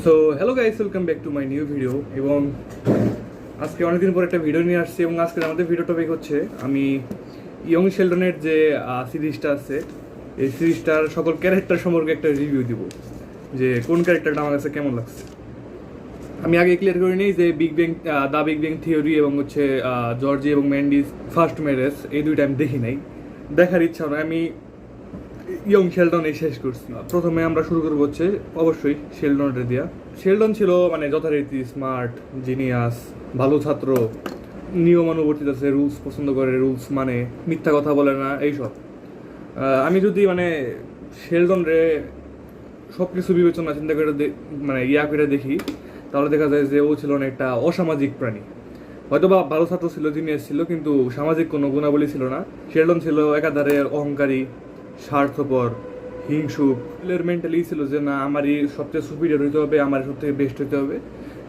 So hello guys, welcome back to my new video. এবং আজকে অনেকদিন পর একটা ভিডিও নিয়ে আসছি এবং আজকে আমাদের ভিডিও টপিক হচ্ছে আমি ইয়ং শেলডনের যে সিরিজটা আছে এই সিরিজটার সকল ক্যারেক্টার সম্পর্কে একটা রিভিউ দিব, যে কোন ক্যারেক্টারটা আমার কাছে কেমন লাগছে। আমি আগে ক্লিয়ার করে নিই যে দ্য বিগ ব্যাং থিওরি এবং হচ্ছে জর্জি এবং ম্যান্ডিস ফার্স্ট ম্যারেজ এই দুইটা আমি দেখি নাই, দেখার ইচ্ছা নয়। আমি ইয়ং শেলডন শেষ করছি। প্রথমে আমরা শুরু করবো হচ্ছে অবশ্যই শেলডনের দিয়া। শেলডন ছিল মানে যথারীতি স্মার্ট, জিনিয়াস, ভালো ছাত্র, নিয়মানুবর্তিত আছে, রুলস পছন্দ করে, রুলস মানে, মিথ্যা কথা বলে না, এইসব। আমি যদি মানে শেলডন রে সব কিছু বিবেচনা চিন্তা করে মানে করে দেখি, তাহলে দেখা যায় যে ও ছিল না একটা অসামাজিক প্রাণী। হয়তো বা ভালো ছাত্র ছিল, জিনিয়াস ছিল, কিন্তু সামাজিক কোনো গুণাবলী ছিল না। শেলডন ছিল একাধারে অহংকারী, স্বার্থপর, হিংসুক। এর মেন্টালি ছিল যে না, আমারই সবচেয়ে সুপিরিয়র হইতে হবে, আমার সব থেকে বেস্ট হইতে হবে,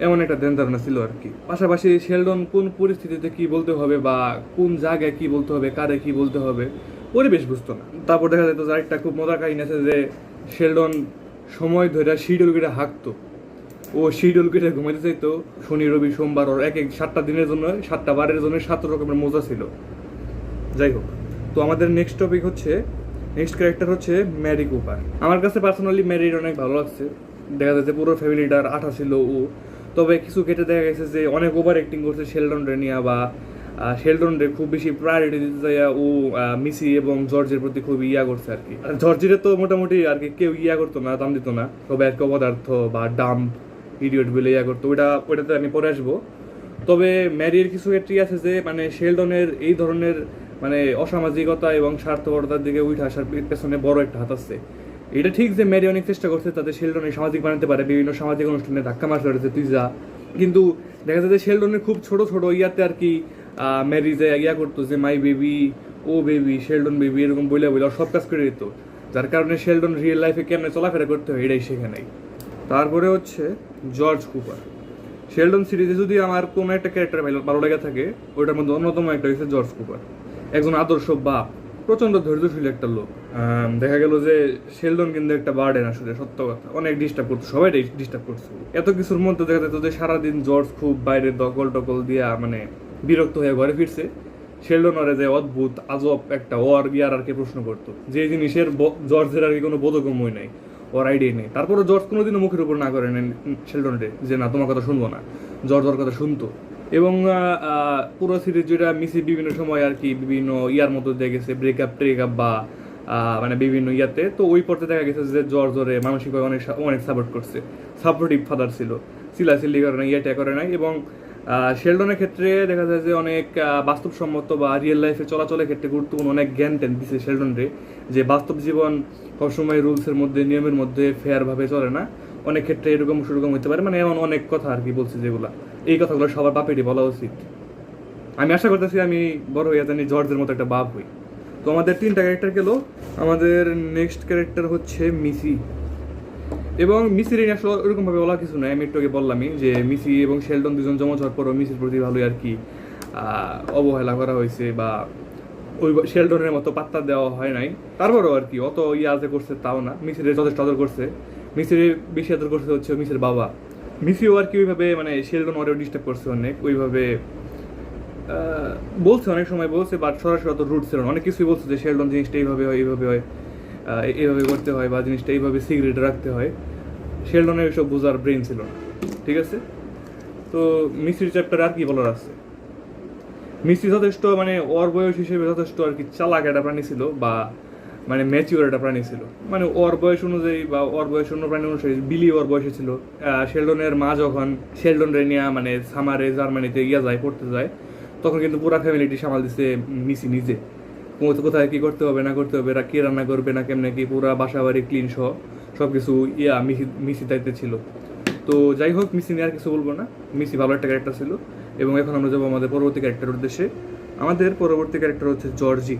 এমন একটা ধ্যান ধারণা ছিল আর কি। পাশাপাশি শেলডন কোন পরিস্থিতিতে কি বলতে হবে বা কোন জায়গায় কি বলতে হবে, কারে কি বলতে হবে, পরিবেশ বুঝতো না। তারপর দেখা যেত যে একটা খুব মজার কাহিনী আছে যে শেলডন সময় ধরে শিডিউল করে হাঁকতো। ও শিডিউল করে ঘুমাইতে চাইতো শনি, রবি, সোমবার, ওর এক 7টা দিনের জন্য, 7টা বারের জন্য 7 রকমের মজা ছিল। যাই হোক, তো আমাদের নেক্সট টপিক হচ্ছে, নেক্সট ক্যারেক্টার হচ্ছে ম্যারি কুপার। আমার কাছে পার্সোনালি ম্যারির অনেক ভালো লাগছে। দেখা যাচ্ছে পুরো ফ্যামিলিটার আঠা ছিল ও। তবে কিছু ক্ষেত্রে দেখা গেছে যে অনেক ওভার অ্যাক্টিং করছে শেলডন রে নিয়ে, বা শেলডন রে খুব বেশি প্রায়োরিটি দিতে যাইয়া ও মিসি এবং জর্জের প্রতি খুব করছে আর কি। জর্জিরে তো মোটামুটি আর কি কেউ করতো না, দাম দিত না, তবে আর কি অপদার্থ বা ডাম্প ইডিয়ট বলে করতো। ওইটাতে আমি পরে আসবো। তবে ম্যারির কিছু ক্ষেত্রেই আছে যে মানে শেলডনের এই ধরনের মানে অসামাজিকতা এবং স্বার্থপরতার দিকে উঠে আসার পেছনে বড় একটা হাত আছে। এটা ঠিক যে ম্যারি অনেক চেষ্টা করছে তাদের শেলডনের সামাজিক বানাতে পারে, বিভিন্ন সামাজিক অনুষ্ঠানে ধাক্কা মারতে পারে, তুই যা। কিন্তু দেখা যায় যে শেলডনের খুব ছোট ছোট ইয়াতে আর কি ম্যারি যে করতো যে my baby, oh baby, Sheldon baby, এরকম বইলে সব কাজ করে দিত, যার কারণে শেলডন রিয়েল লাইফে কেমনে চলাফেরা করতে হয় এটাই শেখে নাই। তারপরে হচ্ছে জর্জ কুপার। শেলডন সিরিজে যদি আমার কোনো একটা ক্যারেক্টার ভালো লেগে থাকে, ওইটার মধ্যে অন্যতম একটা হচ্ছে জর্জ কুপার। একজন আদর্শ বাপ, প্রচন্ড ধৈর্যশীল একটা লোক। দেখা গেল যে শেলডন কিন্তু একটা বার্ডেন, আসলে সত্য কথা, অনেক ডিস্টার্ব করতো, সবাই ডিস্টার্ব করছে। এত কিছুর মধ্যে দেখা যেত যে সারাদিন জর্জ খুব বাইরে দখল টকল দিয়া মানে বিরক্ত হয়ে ঘরে ফিরছে। শেলডন ওরে যে অদ্ভুত আজব একটা আর কি প্রশ্ন করতো, যে জিনিসের জর্জের আর কি কোনো বোধগম্যই নাই, ওর আইডিয়া নেই। তারপরে জর্জ কোনোদিনও মুখের উপর না করে নেন শেলডনরে যে না, তোমার কথা শুনবো না। জর্জ ওর কথা শুনতো। এবং পুরো সিরিজ যেটা মিসি বিভিন্ন সময় আর কি বিভিন্ন মতো দিয়ে গেছে, ব্রেকআপ বা মানে বিভিন্ন তো ওই পর্যায়ে দেখা গেছে যে জর্জ ওরে মানসিকভাবে অনেক সাপোর্ট করছে, সাপোর্টিভ ফাদার ছিল, চিল্লাচিল্লি করে নাই, করে নাই। এবং শেলডনের ক্ষেত্রে দেখা যায় যে অনেক বাস্তবসম্মত বা রিয়েল লাইফে চলাচলের ক্ষেত্রে গুরুত্বপূর্ণ অনেক জ্ঞান দিছে শেলডনরে, যে বাস্তব জীবন সবসময় রুলসের মধ্যে, নিয়মের মধ্যে ফেয়ারভাবে চলে না, অনেক ক্ষেত্রে এরকম সেরকম হতে পারে, মানে এমন অনেক কথা আর কি বলছে, যেগুলা এই কথাগুলো সবার বাপেরই বলা উচিত। আমি আশা করতেছি আমি বড় হইয়া জানি জর্জের মতো একটা বাপ হই। তো আমাদের 3টা ক্যারেক্টার গেল। আমাদের নেক্সট ক্যারেক্টার হচ্ছে মিসি। এবং মিসির আসলে ওরকমভাবে বলা কিছু নয়, আমি একটু আগে বললামই যে মিসি এবং শেলডন দুজন জমজ হওয়ার পরও মিসির প্রতি ভালোই আর কি অবহেলা করা হয়েছে, বা ওই শেলডনের মতো পাত্তা দেওয়া হয় নাই। তারপরও আর কি অত যে করছে তাও না, মিসির যথেষ্ট আদর করছে। মিসির বেশি আদর করছে হচ্ছে মিসির বাবা। মিসিও আর কি ওইভাবে মানে শেলডন ওরেও ডিস্টার্ব করছে অনেক, ওইভাবে বলছে, অনেক সময় বলছে, বাট সরাসরি অত রুট ছিল না। অনেক কিছুই বলছে যে শেলডন জিনিসটা এইভাবে হয়, এইভাবে হয়, এইভাবে করতে হয়, বা জিনিসটা এইভাবে সিগারেট রাখতে হয়। শেলডনের এইসব বোঝার ব্রেন ছিল না, ঠিক আছে। তো মিসির চ্যাপ্টার আর কি বলার আছে, মিসি যথেষ্ট মানে ওর বয়স হিসেবে যথেষ্ট আর কি চালাক একটা প্রাণী ছিল, বা মানে ম্যাচিওর একটা প্রাণী ছিল। মানে ওর বয়স অনুযায়ী বা ওর বয়স অন্য প্রাণী অনুসারে বিলি ওর বয়সে ছিল। শেলডনের মা যখন শেলডন রেনিয়া মানে সামারে জার্মানিতে যায়, পড়তে যায়, তখন কিন্তু পুরা ফ্যামিলিটি সামাল দিচ্ছে মিসি নিজে। কোথায় কি করতে হবে না করতে হবে, কে রান্না করবে না কেমনে কি, পুরা বাসা বাড়ি ক্লিন সহ সবকিছু মিসি দায়িত্বে ছিল। তো যাই হোক, মিসি নিয়ে আর কিছু বলবো না, মিসি ভালো একটা ক্যারেক্টার ছিল। এবং এখন আমরা যাবো আমাদের পরবর্তী ক্যারেক্টার উদ্দেশ্যে। আমাদের পরবর্তী ক্যারেক্টার হচ্ছে জর্জি।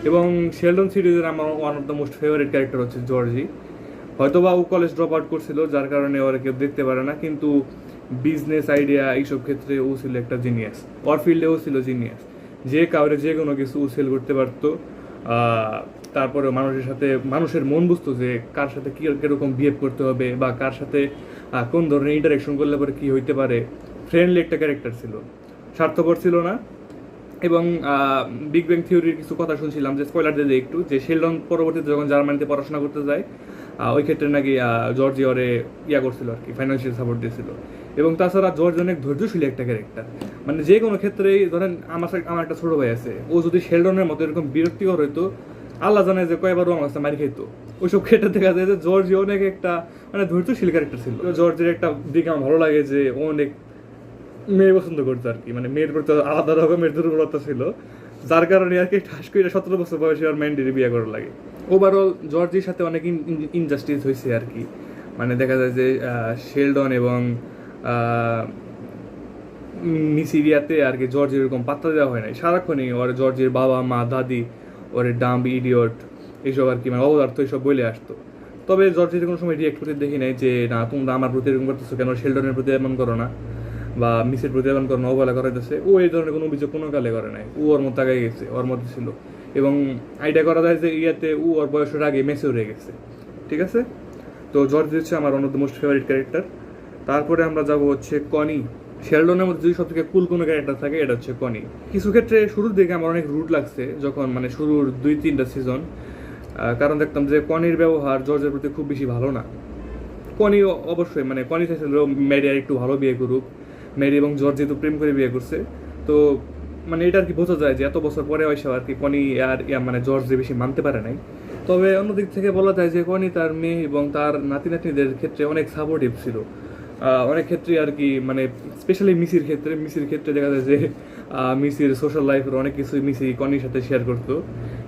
এবং শেলডন সিরিজের আমার one of the most favourite character হচ্ছে জর্জি। হয়তো বা ও কলেজ ড্রপ আউট করছিল, যার কারণে ওরা কেউ দেখতে পারে না, কিন্তু বিজনেস আইডিয়া এইসব ক্ষেত্রে ও ছিল একটা জিনিয়াস, ওর ফিল্ডে ও ছিল জিনিয়াস। যে কাউরে যে কোনো কিছু সেল করতে পারতো, তারপরে মানুষের সাথে মানুষের মন বুঝতো যে কার সাথে কীরকম বিহেভ করতে হবে বা কার সাথে কোন ধরনের ইন্টারাকশন করলে পরে কী হইতে পারে। ফ্রেন্ডলি একটা ক্যারেক্টার ছিল, স্বার্থপর ছিল না। এবং বিগ ব্যাং থিওরির কিছু কথা শুনছিলাম, যে স্পয়লার দিয়ে একটু, যে শেলডন পরবর্তীতে যখন জার্মানিতে পড়াশোনা করতে যায় ওই ক্ষেত্রে নাকি জর্জি ওরে করছিল আর কি, ফাইন্যান্সিয়াল সাপোর্ট দিয়েছিল। এবং তাছাড়া জর্জ অনেক ধৈর্যশীল একটা ক্যারেক্টার, মানে যে কোনো ক্ষেত্রেই ধরেন আমার একটা ছোটো ভাই আছে, ও যদি শেলডনের মতো এরকম বিরক্তিকর হইতো, আল্লাহ জানে যে কয়েকবারও আমার কাছে মারি খাইতো। ওইসব ক্ষেত্রে দেখা যায় যে জর্জি অনেক একটা মানে ধৈর্যশীল ক্যারেক্টার ছিল। জর্জের একটা দিকে আমার ভালো লাগে যে ও অনেক মেয়ে পছন্দ করতো আর কি, মানে মেয়ের প্রতি আলাদা রকমের দুর্বলতা ছিল, যার কারণে আর কি ঠাস করে 17 বছর বয়সে আর ম্যান্ডির বিয়ে করার লাগে। ওভারঅল জর্জির সাথে অনেক ইনজাস্টিস হয়েছে আর কি, মানে দেখা যায় যে শেলডন এবং মিসিরিয়াতে আর কি জর্জের এরকম পাত্তা দেওয়া হয় নাই, সারাক্ষণই ওর জর্জের বাবা মা দাদি ওর ডাম্ব ইডিয়ট এইসব আর কি, মানে অবদার্থ এইসব বলে আসতো। তবে জর্জের কোনো সময় রিয়েক্ট করতে দেখি নাই যে না তোমরা আমার প্রতি এরকম করতেছো কেন, শেলডনের প্রতি এমন করো না বা মিসের প্রতি এমন করো না, অবহেলা করাইতেছে। ও এই ধরনের কোনো অভিযোগ কোনো কালে করে নাই, ও ওর মতো আগে গেছে, ওর মধ্যে ছিল। এবং আইডিয়া করা যায় যে ইয়াতে ও ওর বয়সের আগে মেসিওর হয়ে গেছে। ঠিক আছে, তো জর্জ হচ্ছে আমার one of the most favourite character. তারপরে আমরা যাব হচ্ছে কনি। শেলডনের মধ্যে যদি সব থেকে কুল কোনো ক্যারেক্টার থাকে এটা হচ্ছে কনি। কিছু ক্ষেত্রে শুরুর দিকে আমার অনেক রুট লাগছে যখন মানে শুরুর 2-3টা সিজন, কারণ দেখতাম যে কনির ব্যবহার জর্জের প্রতি খুব বেশি ভালো না। কনি অবশ্যই মানে কনি চাইছিল ম্যারি আর একটু ভালো বিয়ে করুক, ম্যারি এবং জর্জ যেহেতু প্রেম করে বিয়ে করছে, তো মানে এটা আর কি বোঝা যায় যে এত বছর পরে এসে আর কি কনি আর মানে জর্জ যে বেশি মানতে পারে নাই। তবে অন্যদিক থেকে বলা যায় যে কনি তার মেয়ে এবং তার নাতি নাতনিদের ক্ষেত্রে অনেক সাপোর্টিভ ছিল অনেক ক্ষেত্রে আর কি, মানে স্পেশালি মিসির ক্ষেত্রে দেখা যায় যে মিসির সোশ্যাল লাইফের অনেক কিছুই মিসি কনির সাথে শেয়ার করতো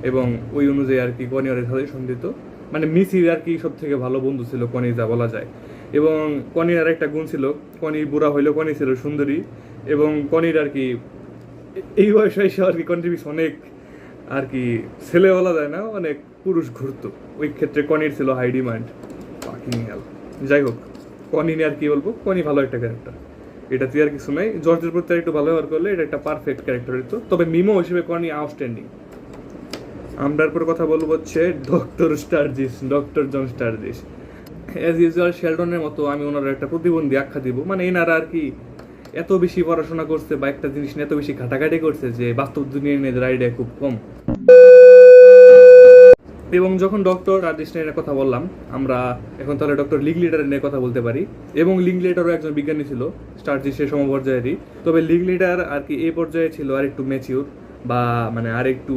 এবং ওই অনুযায়ী আর কি কনি ওর সাজেশন দিত। মানে মিসির আর কি সব থেকে ভালো বন্ধু ছিল কনি, যা বলা যায়। এবং কনির আর একটা গুণ ছিল, কনি বুড়া হইলেও কনি ছিল সুন্দরী। এবং কনির আর কি এই বয়সে এসে আর কি কন্ট্রিবিউশন অনেক আর কি ছেলে বলা যায় না, অনেক পুরুষ ঘুরতো। ওই ক্ষেত্রে কনির ছিল হাই ডিমান্ড। যাই হোক, কনি নিয়ে আর কি বলবো, কনি ভালো একটা ক্যারেক্টার, এটা তুই আর কিছু নাই। জর্জের প্রতি একটু ভালো ব্যবহার করলে এটা একটা পারফেক্ট ক্যারেক্টার হইতো। তবে মিমো হিসেবে কনি আউটস্ট্যান্ডিং। আমরা এরপর কথা বলবো হচ্ছে ডক্টর জন স্টারজিস। অ্যাজ ইউজুয়াল শেলডনের মতো আমি ওনার একটা প্রতিবন্ধী আখ্যা দিব। মানে এনারা আর কি এত বেশি পড়াশোনা করছে বা একটা জিনিস নিয়ে এত বেশি ঘাটাঘাটি করছে যে বাস্তব দুনিয়া নিয়ে আইডিয়া খুব কম। এবং যখন ডক্টর স্টারজিসের কথা বললাম, আমরা এখন তাহলে ডক্টর লিংলিডার নিয়ে কথা বলতে পারি। এবং লিংলিডারও একজন বিজ্ঞানী ছিল, স্টারজিসের সমপর্যায়েরই। তবে লিংলিডার আর কি এই পর্যায়ে ছিল আর একটু ম্যাচিউর বা মানে আর একটু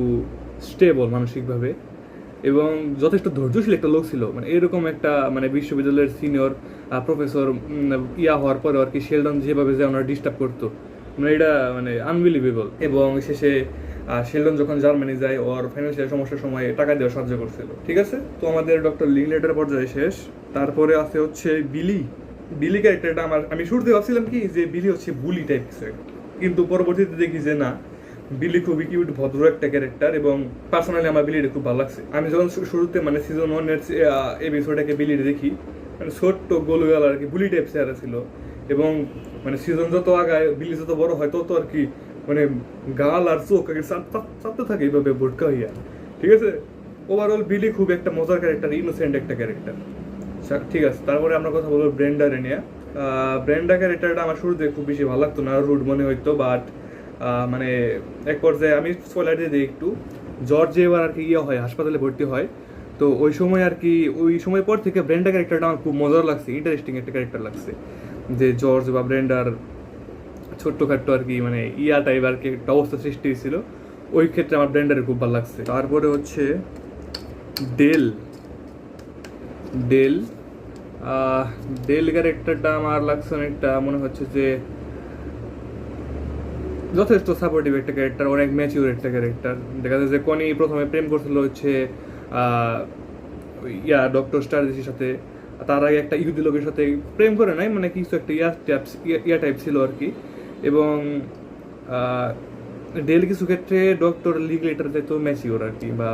স্টেবল মানসিকভাবে, এবং যথেষ্ট ধৈর্যশীল একটা লোক ছিল। মানে এরকম একটা মানে বিশ্ববিদ্যালয়ের সিনিয়র প্রফেসর হওয়ার পরে আর কি শেলডন যেভাবে যে ওনার ডিস্টার্ব করতো, মানে এটা মানে আনবিলিভেবল। এবং শেষে শেলডন যখন জার্মানি যায় ওর ফাইন্যান্সিয়াল সমস্যার সময় টাকা দেওয়া সাহায্য করছিল। ঠিক আছে, তো আমাদের ডক্টর লিংলেটার পর্যায়ে শেষ। তারপরে আছে হচ্ছে বিলি ক্যারেক্টারটা আমি শুরুতে ভাবছিলাম কি যে বিলি হচ্ছে বুলি টাইপ কিছু, কিন্তু পরবর্তীতে দেখি যে না, বিলি খুবই কিউট ভদ্র একটা ক্যারেক্টার। এবং পার্সোনালি আমার বিলিটা খুব ভালো লাগছে। আমি যখন শুরুতে মানে সিজন 1-এর এপিসোডটাকে বিলিটা দেখি, মানে ছোট্ট গোলগাল আর কি বুলি টাইপ চেহারা ছিল। এবং মানে সিজন যত আগায় বিলি যত বড় হয় তত আর কি মানে গাল আর চোখ চাপতে থাকে এইভাবে ভোটকা হইয়া। ঠিক আছে, ওভারঅল বিলি খুব একটা মজার ক্যারেক্টার, ইনোসেন্ট একটা ক্যারেক্টার। ঠিক আছে, তারপরে আমরা কথা বলবো ব্রেন্ডারে নিয়ে। ব্রেন্ডা ক্যারেক্টারটা আমার শুরুতে খুব বেশি ভালো লাগতো না, রুড মনে হইতো। বাট মানে এক পর্যায়ে আমি স্পয়লার দিয়ে দিই একটু, জর্জ এবার আর কি হয় হাসপাতালে ভর্তি হয়, তো ওই সময় আর কি ওই সময় পর থেকে ব্রেন্ডা ক্যারেক্টারটা আমার খুব মজার লাগছে, ইন্টারেস্টিং একটা ক্যারেক্টার লাগছে। যে জর্জ বা ব্রেন্ডার ছোট্টখাট্টো আর কি মানে টাইপ আর কি একটা অবস্থা সৃষ্টি হয়েছিল, ওই ক্ষেত্রে আমার ব্রেন্ডারের খুব ভালো লাগছে। তারপরে হচ্ছে ডেল ক্যারেক্টারটা আমার লাগছে অনেকটা মনে হচ্ছে যে যথেষ্ট সাপোর্টিভ একটা ক্যারেক্টার, অনেক ম্যাচিউর একটা ক্যারেক্টার। দেখা যায় যে কনি প্রথমে প্রেম করছিল হচ্ছে ডক্টর স্টারজিসের সাথে, তার আগে একটা ইহুদি লোকের সাথে প্রেম করে নাই, মানে কিছু একটা টাইপ ছিল আর কি। এবং ডেল কিছু ক্ষেত্রে ডক্টর লিংলেটার যেহেতু ম্যাচিউর আর কি, বা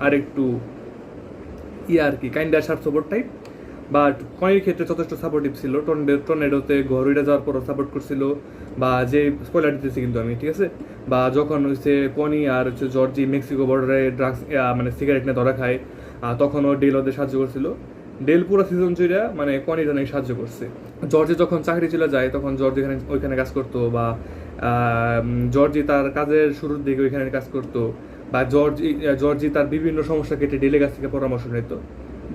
আরেকটু আর কি কাইন্ডার স্বার্থপর টাইপ। বাট কনির ক্ষেত্রে যথেষ্ট সাপোর্টিভ ছিল। টর্নেডোতে ঘর উড়ে যাওয়ার পরও সাপোর্ট করছিল, বা যে স্পয়লার দিতেছি কিন্তু আমি, ঠিক আছে, বা যখন হচ্ছে কনি আর হচ্ছে জর্জি মেক্সিকো বর্ডারে ড্রাগস মানে সিগারেট নিয়ে ধরা খায়, তখনও ডেল ওদের সাহায্য করছিল। ডেল পুরো সিজন জুড়ে মানে কনির অনেক সাহায্য করছে। জর্জি যখন চাকরি চলে যায় তখন জর্জি ওইখানে কাজ করতো, বা জর্জি তার কাজের শুরুর দিকে ওইখানে কাজ করতো, বা জর্জি তার বিভিন্ন সমস্যা কেটে ডেলের কাছ থেকে পরামর্শ নিত।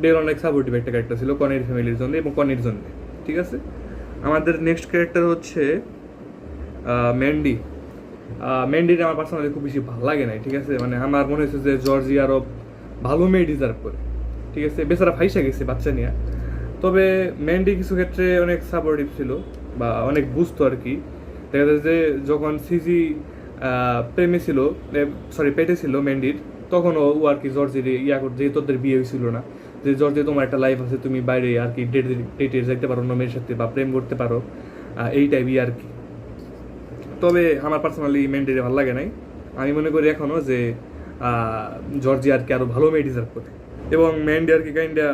ডেল অনেক সাপোর্টিভ একটা ক্যারেক্টার ছিল কনির ফ্যামিলির জন্য এবং কনির জন্য, ঠিক আছে। আমাদের নেক্সট ক্যারেক্টার হচ্ছে ম্যান্ডি। ম্যান্ডির আমার পার্সোনালি খুব বেশি ভালো লাগে নাই, ঠিক আছে, মানে আমার মনে হচ্ছে যে জর্জি আরও ভালো মেয়ে ডিজার্ভ করে, ঠিক আছে। বেচারা ফাইসা গেছে বাচ্চা নিয়ে। তবে ম্যান্ডি কিছু ক্ষেত্রে অনেক সাপোর্টিভ ছিল, বা অনেক বুঝতো আর কি। দেখা যায় যে যখন সিজি প্রেমে ছিল, পেটে ছিল ম্যান্ডির, তখনও ও আর কি জর্জির যেহেতু তোদের বিয়ে হয়েছিল না, যে জর্জি তোমার একটা লাইফ আছে, তুমি বাইরে আর কি ডেটে যেতে পারো অন্য মেয়ের সাথে, বা প্রেম করতে পারো, এই টাইপই আর কি। তবে আমার পার্সোনালি ম্যান্ডিরে ভালো লাগে নাই। আমি মনে করি এখনও যে জর্জি আর কি আরও ভালো মেয়ে ডিজার্ভ করে, এবং ম্যান্ডি আর কি কাইন্ডা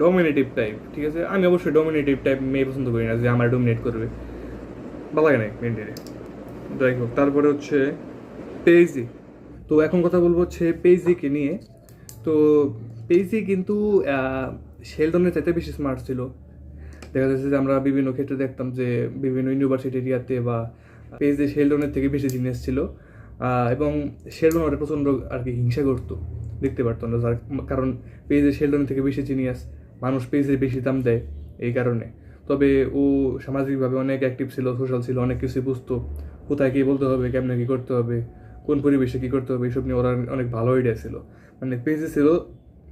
ডমিনেটিভ টাইপ, ঠিক আছে। আমি অবশ্যই ডমিনেটিভ টাইপ মেয়ে পছন্দ করি না যে আমার ডমিনেট করবে, ভালো লাগে নাই ম্যান্ডিরে। যাই হোক, তারপরে হচ্ছে পেইজি। তো এখন কথা বলবো হচ্ছে পেইজিকে নিয়ে। তো পেইজি কিন্তু শেলডনের চাইতে বেশি স্মার্ট ছিল। দেখা যাচ্ছে যে আমরা বিভিন্ন ক্ষেত্রে দেখতাম যে বিভিন্ন ইউনিভার্সিটি এরিয়াতে বা পেইজি শেলডনের থেকে বেশি জিনিস ছিল, এবং শেলডন ওটা প্রচণ্ড আর কি হিংসা করতো, দেখতে পারতো না, যার কারণ পেইজি শেলডনের থেকে বেশি জিনিয়াস, মানুষ পেইজের বেশি দাম দেয় এই কারণে। তবে ও সামাজিকভাবে অনেক অ্যাক্টিভ ছিল, সোশ্যাল ছিল, অনেক কিছু বুঝতো, কোথায় কী বলতে হবে, কেমনে কী করতে হবে, কোন পরিবেশে কী করতে হবে, এইসব নিয়ে ওরা অনেক ভালো আইডিয়া ছিল। মানে পেইজি ছিল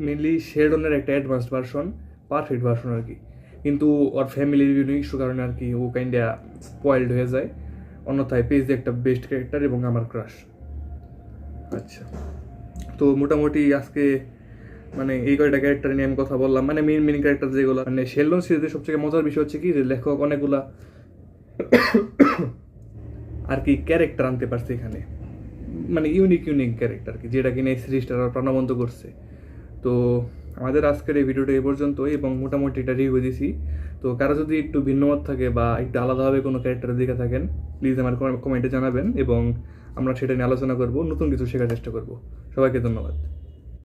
মেনলি শেলডনের একটা অ্যাডভান্সড ভার্সন, পারফেক্ট ভার্সন আর কি। কিন্তু ওর ফ্যামিলির বিভিন্ন ইস্যু কারণে আর কি ও কাইন্ডা স্পয়েলড হয়ে যায়। অন্যথায় পেইজি একটা বেস্ট ক্যারেক্টার এবং আমার ক্রাশ। আচ্ছা, তো মোটামুটি আজকে মানে এই কয়টা ক্যারেক্টার নিয়ে আমি কথা বললাম, মানে মেইন ক্যারেক্টার যেগুলো, মানে শেলডন সিরিজের সবথেকে মজার বিষয় হচ্ছে কি যে লেখক অনেকগুলা আর কি ক্যারেক্টার আনতে পারছে এখানে, মানে ইউনিক ক্যারেক্টার কি, যেটা কিনা এই সিরিজটা প্রাণবন্ত করছে। তো আমাদের আজকের এই ভিডিওটা এই পর্যন্তই, এবং মোটামুটি এটা রিভিউ দিয়েছি। তো কারো যদি একটু ভিন্নমত থাকে বা একটু আলাদাভাবে কোনো ক্যারেক্টার দেখে থাকেন, প্লিজ আমার কমেন্টে জানাবেন, এবং আমরা সেটা নিয়ে আলোচনা করব, নতুন কিছু শেখার চেষ্টা করব। সবাইকে ধন্যবাদ।